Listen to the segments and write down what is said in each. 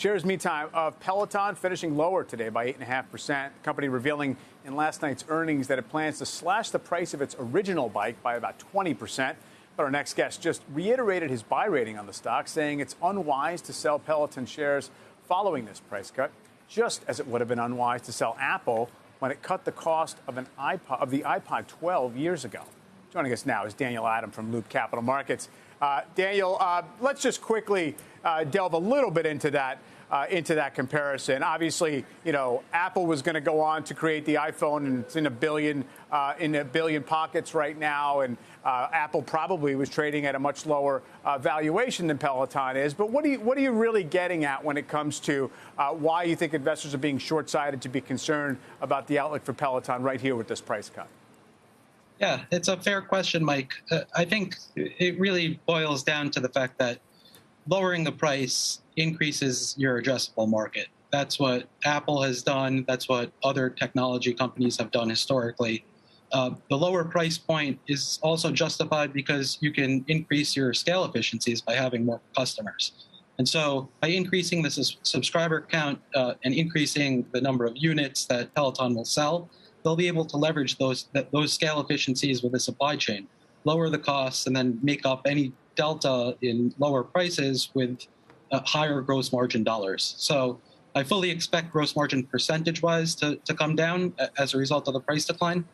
Shares, meantime, of Peloton finishing lower today by 8.5%. The company revealing in last night's earnings that it plans to slash the price of its original bike by about 20%. But our next guest just reiterated his buy rating on the stock, saying it's unwise to sell Peloton shares following this price cut, just as it would have been unwise to sell Apple when it cut the cost of the iPod 12 years ago. Joining us now is Daniel Adam from Loop Capital Markets. Daniel, let's just quickly delve a little bit into that comparison. Obviously, Apple was going to go on to create the iPhone, and it's in a billion pockets right now. And Apple probably was trading at a much lower valuation than Peloton is. But what are you really getting at when it comes to why you think investors are being short-sighted to be concerned about the outlook for Peloton right here with this price cut? Yeah, it's a fair question, Mike. I think it really boils down to the fact that lowering the price increases your addressable market. That's what Apple has done. That's what other technology companies have done historically. The lower price point is also justified because you can increase your scale efficiencies by having more customers. And so by increasing the subscriber count and increasing the number of units that Peloton will sell, they'll be able to leverage those scale efficiencies with the supply chain, lower the costs, and then make up any delta in lower prices with higher gross margin dollars. So I fully expect gross margin percentage-wise to come down as a result of the price decline.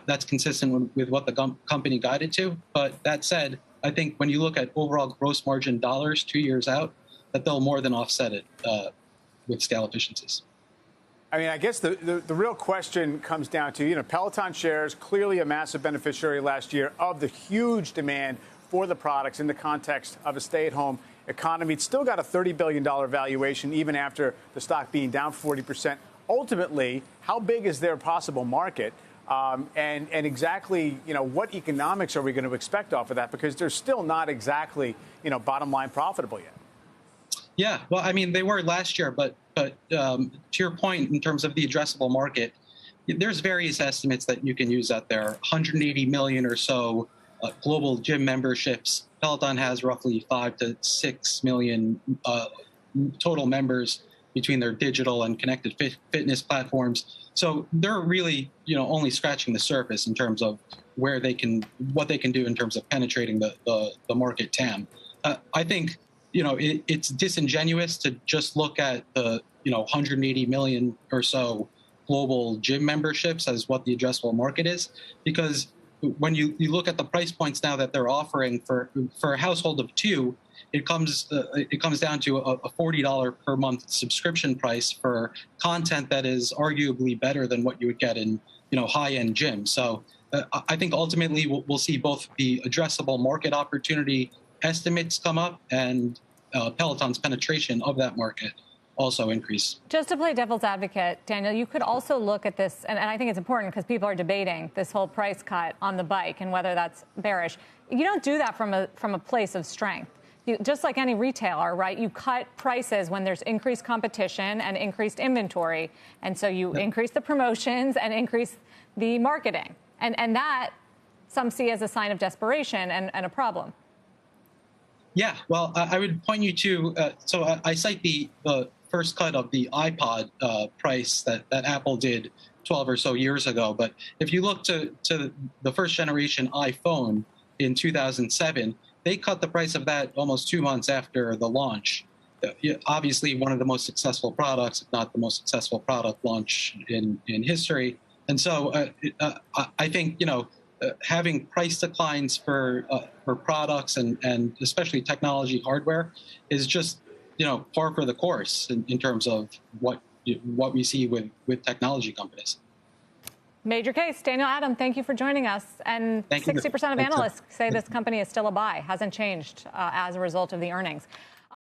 That's consistent with what the company guided to. But that said, I think when you look at overall gross margin dollars 2 years out, that they'll more than offset it with scale efficiencies. I mean, I guess the real question comes down to, Peloton shares, clearly a massive beneficiary last year of the huge demand for the products in the context of a stay-at-home economy. It's still got a $30 billion valuation, even after the stock being down 40%. Ultimately, how big is their possible market? And exactly, what economics are we going to expect off of that? Because they're still not exactly, bottom line profitable yet. Yeah, well, I mean, they were last year, but to your point, in terms of the addressable market, there's various estimates that you can use out there. 180 million or so global gym memberships. Peloton has roughly 5 to 6 million total members between their digital and connected fitness platforms. So they're really, only scratching the surface in terms of what they can do in terms of penetrating the market TAM. I think, it's disingenuous to just look at the, 180 million or so global gym memberships as what the addressable market is, because when you look at the price points now that they're offering for a household of two, it comes down to a $40 per month subscription price for content that is arguably better than what you would get in high-end gyms. So I think ultimately we'll see both the addressable market opportunity estimates come up and Peloton's penetration of that market also increase. Just to play devil's advocate, Daniel, you could also look at this, and I think it's important because people are debating this whole price cut on the bike and whether that's bearish. You don't do that from a place of strength. Just like any retailer, right? You cut prices when there's increased competition and increased inventory. And so you increase the promotions and increase the marketing. And that some see as a sign of desperation and a problem. Yeah, well, I would point you to, so I cite the first cut of the iPod price that Apple did 12 or so years ago. But if you look to the first generation iPhone in 2007, they cut the price of that almost 2 months after the launch. Obviously, one of the most successful products, if not the most successful product launch in history. And so I think, having price declines for products and especially technology hardware is just, par for the course in terms of what we see with technology companies. Major case. Daniel Adam, thank you for joining us. And 60% of analysts say this company is still a buy, hasn't changed as a result of the earnings.